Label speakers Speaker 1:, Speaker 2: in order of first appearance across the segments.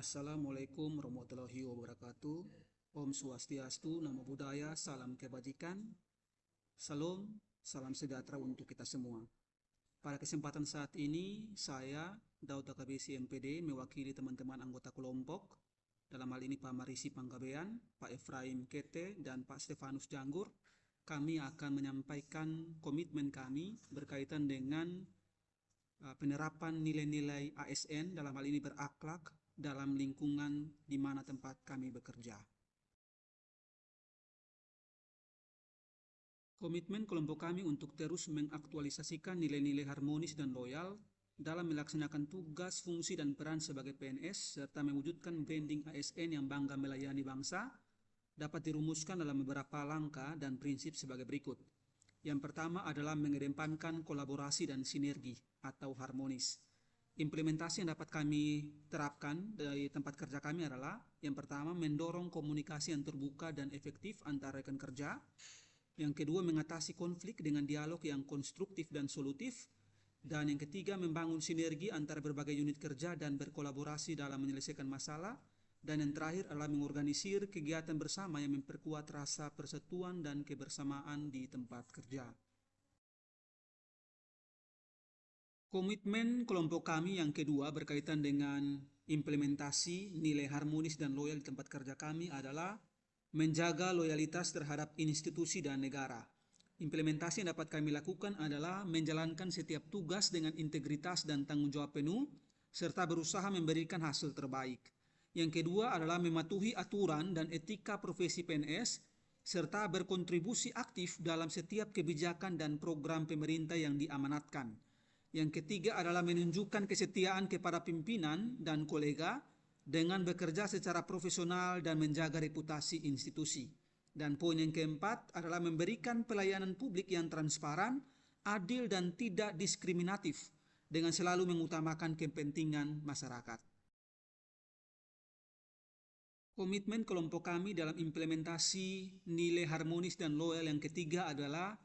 Speaker 1: Assalamualaikum warahmatullahi wabarakatuh. Om Swastiastu, Namo Buddhaya, salam kebajikan. Salam, salam sejahtera untuk kita semua. Pada kesempatan saat ini, saya, Daud AKBP MPD, mewakili teman-teman anggota kelompok, dalam hal ini Pak Marisi Panggabean, Pak Efraim Kete, dan Pak Stefanus Janggur. Kami akan menyampaikan komitmen kami berkaitan dengan penerapan nilai-nilai ASN, dalam hal ini berakhlak, dalam lingkungan di mana tempat kami bekerja. Komitmen kelompok kami untuk terus mengaktualisasikan nilai-nilai harmonis dan loyal dalam melaksanakan tugas, fungsi, dan peran sebagai PNS, serta mewujudkan branding ASN yang bangga melayani bangsa, dapat dirumuskan dalam beberapa langkah dan prinsip sebagai berikut. Yang pertama adalah mengedepankan kolaborasi dan sinergi atau harmonis. Implementasi yang dapat kami terapkan dari tempat kerja kami adalah yang pertama, mendorong komunikasi yang terbuka dan efektif antara rekan kerja. Yang kedua, mengatasi konflik dengan dialog yang konstruktif dan solutif. Dan yang ketiga, membangun sinergi antara berbagai unit kerja dan berkolaborasi dalam menyelesaikan masalah. Dan yang terakhir adalah mengorganisir kegiatan bersama yang memperkuat rasa persatuan dan kebersamaan di tempat kerja. Komitmen kelompok kami yang kedua berkaitan dengan implementasi nilai harmonis dan loyal di tempat kerja kami adalah menjaga loyalitas terhadap institusi dan negara. Implementasi yang dapat kami lakukan adalah menjalankan setiap tugas dengan integritas dan tanggung jawab penuh, serta berusaha memberikan hasil terbaik. Yang kedua adalah mematuhi aturan dan etika profesi PNS, serta berkontribusi aktif dalam setiap kebijakan dan program pemerintah yang diamanatkan. Yang ketiga adalah menunjukkan kesetiaan kepada pimpinan dan kolega dengan bekerja secara profesional dan menjaga reputasi institusi. Dan poin yang keempat adalah memberikan pelayanan publik yang transparan, adil, dan tidak diskriminatif dengan selalu mengutamakan kepentingan masyarakat. Komitmen kelompok kami dalam implementasi nilai harmonis dan loyal yang ketiga adalah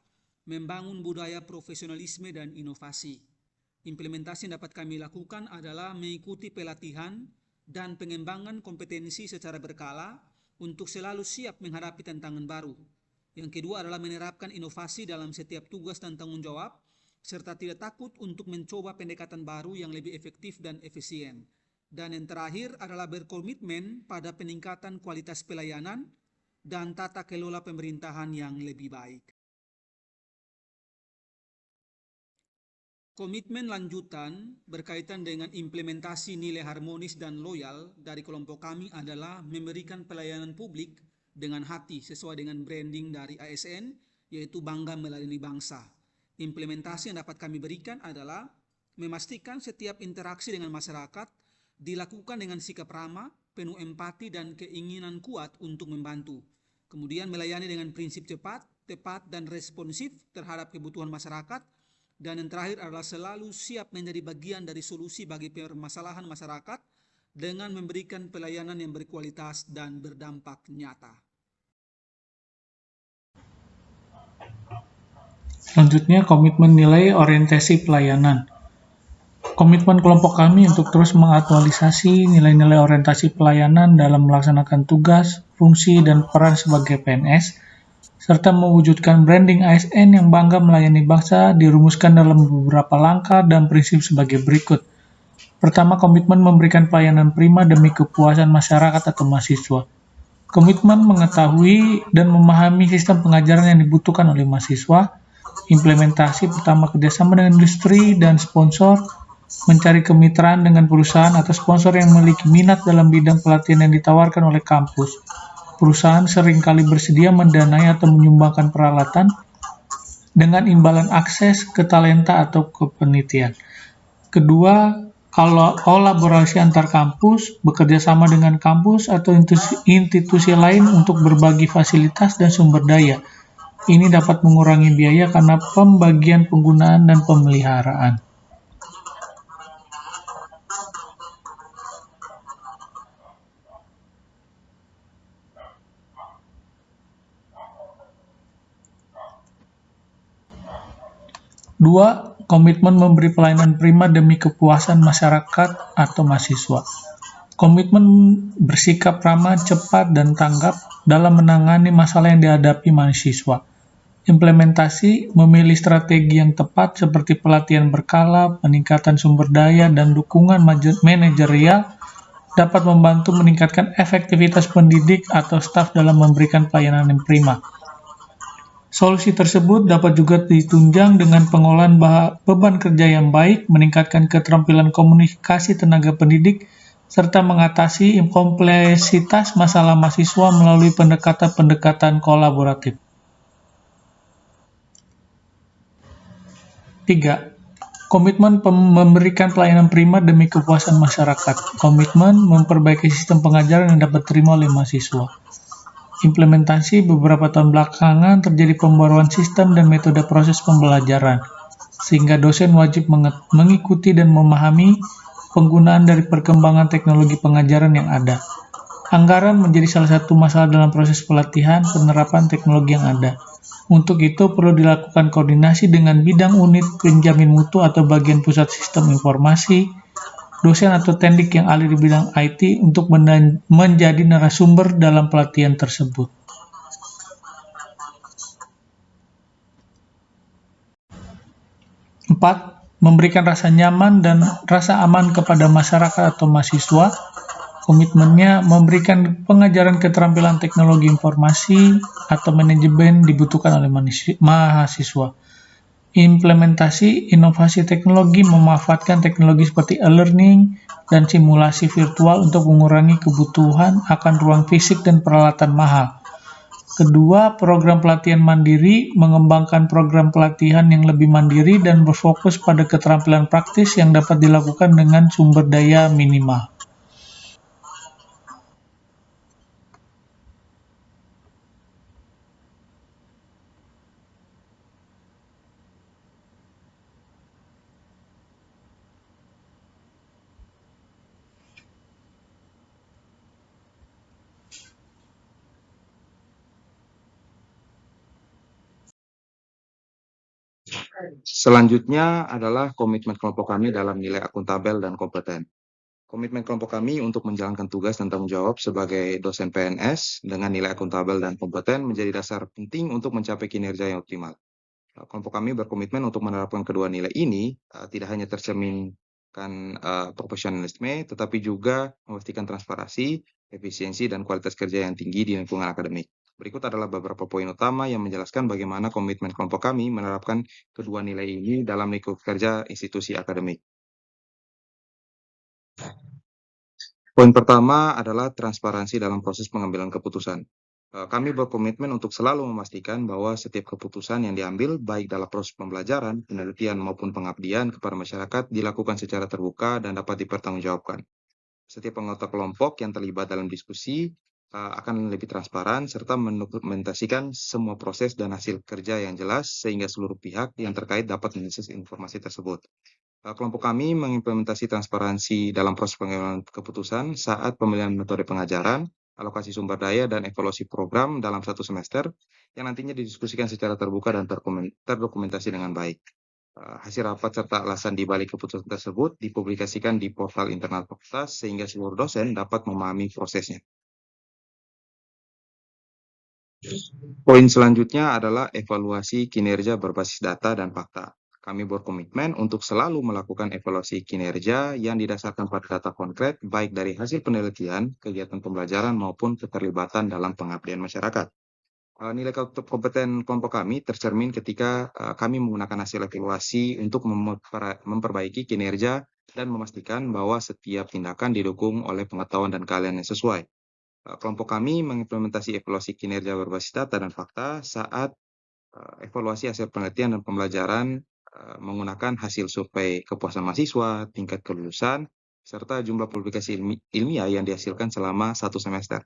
Speaker 1: membangun budaya profesionalisme dan inovasi. Implementasi yang dapat kami lakukan adalah mengikuti pelatihan dan pengembangan kompetensi secara berkala untuk selalu siap menghadapi tantangan baru. Yang kedua adalah menerapkan inovasi dalam setiap tugas dan tanggung jawab, serta tidak takut untuk mencoba pendekatan baru yang lebih efektif dan efisien. Dan yang terakhir adalah berkomitmen pada peningkatan kualitas pelayanan dan tata kelola pemerintahan yang lebih baik. Komitmen lanjutan berkaitan dengan implementasi nilai harmonis dan loyal dari kelompok kami adalah memberikan pelayanan publik dengan hati sesuai dengan branding dari ASN, yaitu bangga melayani bangsa. Implementasi yang dapat kami berikan adalah memastikan setiap interaksi dengan masyarakat dilakukan dengan sikap ramah, penuh empati, dan keinginan kuat untuk membantu. Kemudian melayani dengan prinsip cepat, tepat, dan responsif terhadap kebutuhan masyarakat. Dan yang terakhir adalah selalu siap menjadi bagian dari solusi bagi permasalahan masyarakat dengan memberikan pelayanan yang berkualitas dan berdampak nyata.
Speaker 2: Selanjutnya, komitmen nilai orientasi pelayanan. Komitmen kelompok kami untuk terus mengaktualisasi nilai-nilai orientasi pelayanan dalam melaksanakan tugas, fungsi, dan peran sebagai PNS, serta mewujudkan branding ASN yang bangga melayani bangsa dirumuskan dalam beberapa langkah dan prinsip sebagai berikut. Pertama, komitmen memberikan pelayanan prima demi kepuasan masyarakat atau mahasiswa. Komitmen mengetahui dan memahami sistem pengajaran yang dibutuhkan oleh mahasiswa. Implementasi pertama kerjasama dengan industri dan sponsor, mencari kemitraan dengan perusahaan atau sponsor yang memiliki minat dalam bidang pelatihan yang ditawarkan oleh kampus. Perusahaan seringkali bersedia mendanai atau menyumbangkan peralatan dengan imbalan akses ke talenta atau ke penelitian. Kedua, kalau kolaborasi antar kampus, bekerja sama dengan kampus atau institusi lain untuk berbagi fasilitas dan sumber daya. Ini dapat mengurangi biaya karena pembagian penggunaan dan pemeliharaan. Dua, komitmen memberi pelayanan prima demi kepuasan masyarakat atau mahasiswa. Komitmen bersikap ramah, cepat, dan tanggap dalam menangani masalah yang dihadapi mahasiswa. Implementasi memilih strategi yang tepat seperti pelatihan berkala, peningkatan sumber daya, dan dukungan manajerial dapat membantu meningkatkan efektivitas pendidik atau staf dalam memberikan pelayanan yang prima. Solusi tersebut dapat juga ditunjang dengan pengolahan beban kerja yang baik, meningkatkan keterampilan komunikasi tenaga pendidik, serta mengatasi kompleksitas masalah mahasiswa melalui pendekatan-pendekatan kolaboratif. 3. Komitmen memberikan pelayanan prima demi kepuasan masyarakat. Komitmen memperbaiki sistem pengajaran yang dapat diterima oleh mahasiswa. Implementasi beberapa tahun belakangan terjadi pembaruan sistem dan metode proses pembelajaran, sehingga dosen wajib mengikuti dan memahami penggunaan dari perkembangan teknologi pengajaran yang ada. Anggaran menjadi salah satu masalah dalam proses pelatihan penerapan teknologi yang ada. Untuk itu perlu dilakukan koordinasi dengan bidang unit penjamin mutu atau bagian pusat sistem informasi, dosen atau teknik yang ahli di bidang IT untuk menjadi narasumber dalam pelatihan tersebut. 4. Memberikan rasa nyaman dan rasa aman kepada masyarakat atau mahasiswa. Komitmennya memberikan pengajaran keterampilan teknologi informasi atau manajemen dibutuhkan oleh mahasiswa. Implementasi inovasi teknologi memanfaatkan teknologi seperti e-learning dan simulasi virtual untuk mengurangi kebutuhan akan ruang fisik dan peralatan mahal. Kedua, program pelatihan mandiri mengembangkan program pelatihan yang lebih mandiri dan berfokus pada keterampilan praktis yang dapat dilakukan dengan sumber daya minimal.
Speaker 3: Selanjutnya adalah komitmen kelompok kami dalam nilai akuntabel dan kompeten. Komitmen kelompok kami untuk menjalankan tugas dan tanggung jawab sebagai dosen PNS dengan nilai akuntabel dan kompeten menjadi dasar penting untuk mencapai kinerja yang optimal. Kelompok kami berkomitmen untuk menerapkan kedua nilai ini tidak hanya tercerminkan profesionalisme, tetapi juga memastikan transparansi, efisiensi, dan kualitas kerja yang tinggi di lingkungan akademik. Berikut adalah beberapa poin utama yang menjelaskan bagaimana komitmen kelompok kami menerapkan kedua nilai ini dalam lingkup kerja institusi akademik. Poin pertama adalah transparansi dalam proses pengambilan keputusan. Kami berkomitmen untuk selalu memastikan bahwa setiap keputusan yang diambil, baik dalam proses pembelajaran, penelitian, maupun pengabdian kepada masyarakat, dilakukan secara terbuka dan dapat dipertanggungjawabkan. Setiap anggota kelompok yang terlibat dalam diskusi akan lebih transparan serta mendokumentasikan semua proses dan hasil kerja yang jelas sehingga seluruh pihak yang terkait dapat mengakses informasi tersebut. Kelompok kami mengimplementasi transparansi dalam proses pengambilan keputusan saat pemilihan metode pengajaran, alokasi sumber daya, dan evaluasi program dalam satu semester yang nantinya didiskusikan secara terbuka dan terdokumentasi dengan baik. Hasil rapat serta alasan di balik keputusan tersebut dipublikasikan di portal internal fakultas sehingga seluruh dosen dapat memahami prosesnya. Poin selanjutnya adalah evaluasi kinerja berbasis data dan fakta. Kami berkomitmen untuk selalu melakukan evaluasi kinerja yang didasarkan pada data konkret, baik dari hasil penelitian, kegiatan pembelajaran, maupun keterlibatan dalam pengabdian masyarakat. Nilai kompeten kelompok kami tercermin ketika kami menggunakan hasil evaluasi untuk memperbaiki kinerja dan memastikan bahwa setiap tindakan didukung oleh pengetahuan dan keahlian yang sesuai. Kelompok kami mengimplementasi evaluasi kinerja berbasis data dan fakta saat evaluasi hasil penelitian dan pembelajaran menggunakan hasil survei kepuasan mahasiswa, tingkat kelulusan, serta jumlah publikasi ilmiah yang dihasilkan selama satu semester.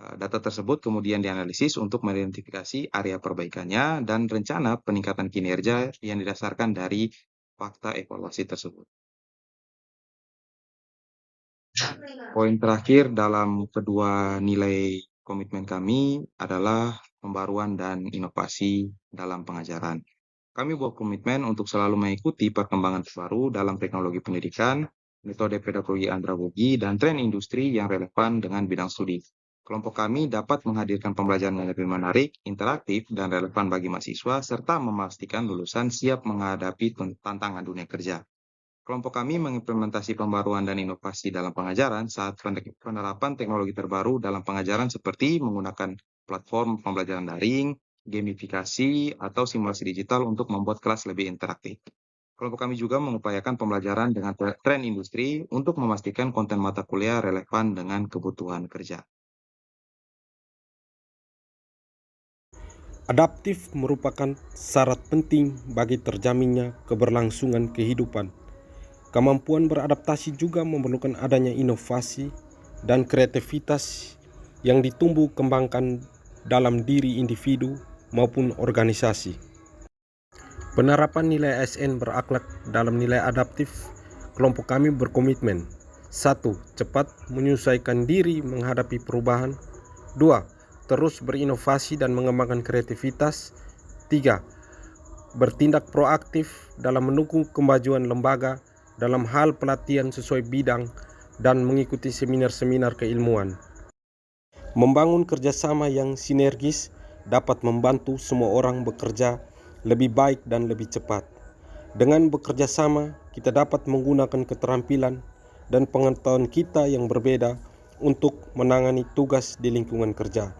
Speaker 3: Data tersebut kemudian dianalisis untuk mengidentifikasi area perbaikannya dan rencana peningkatan kinerja yang didasarkan dari fakta evaluasi tersebut. Poin terakhir dalam kedua nilai komitmen kami adalah pembaruan dan inovasi dalam pengajaran. Kami berkomitmen untuk selalu mengikuti perkembangan terbaru dalam teknologi pendidikan metode pedagogi andragogi, dan tren industri yang relevan dengan bidang studi. Kelompok kami dapat menghadirkan pembelajaran yang lebih menarik, interaktif, dan relevan bagi mahasiswa, serta memastikan lulusan siap menghadapi tantangan dunia kerja. Kelompok kami mengimplementasi pembaruan dan inovasi dalam pengajaran saat penerapan teknologi terbaru dalam pengajaran seperti menggunakan platform pembelajaran daring, gamifikasi, atau simulasi digital untuk membuat kelas lebih interaktif. Kelompok kami juga mengupayakan pembelajaran dengan tren industri untuk memastikan konten mata kuliah relevan dengan kebutuhan kerja.
Speaker 4: Adaptif merupakan syarat penting bagi terjaminnya keberlangsungan kehidupan. Kemampuan beradaptasi juga memerlukan adanya inovasi dan kreativitas yang ditumbuh kembangkan dalam diri individu maupun organisasi. Penerapan nilai ASN berakhlak dalam nilai adaptif, kelompok kami berkomitmen 1. Cepat menyesuaikan diri menghadapi perubahan. 2. Terus berinovasi dan mengembangkan kreativitas. 3. Bertindak proaktif dalam mendukung kemajuan lembaga dalam hal pelatihan sesuai bidang dan mengikuti seminar-seminar keilmuan. Membangun kerjasama yang sinergis dapat membantu semua orang bekerja lebih baik dan lebih cepat. Dengan bekerja sama, kita dapat menggunakan keterampilan dan pengetahuan kita yang berbeda untuk menangani tugas di lingkungan kerja.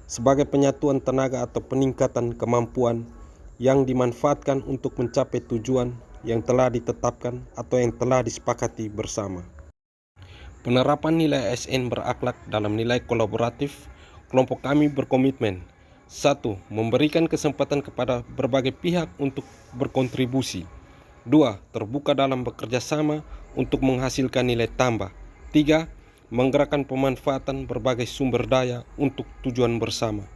Speaker 4: Sebagai penyatuan tenaga atau peningkatan kemampuan yang dimanfaatkan untuk mencapai tujuan yang telah ditetapkan atau yang telah disepakati bersama. Penerapan nilai ASN berakhlak dalam nilai kolaboratif, kelompok kami berkomitmen 1. Memberikan kesempatan kepada berbagai pihak untuk berkontribusi. 2. Terbuka dalam bekerja sama untuk menghasilkan nilai tambah. 3. Menggerakkan pemanfaatan berbagai sumber daya untuk tujuan bersama.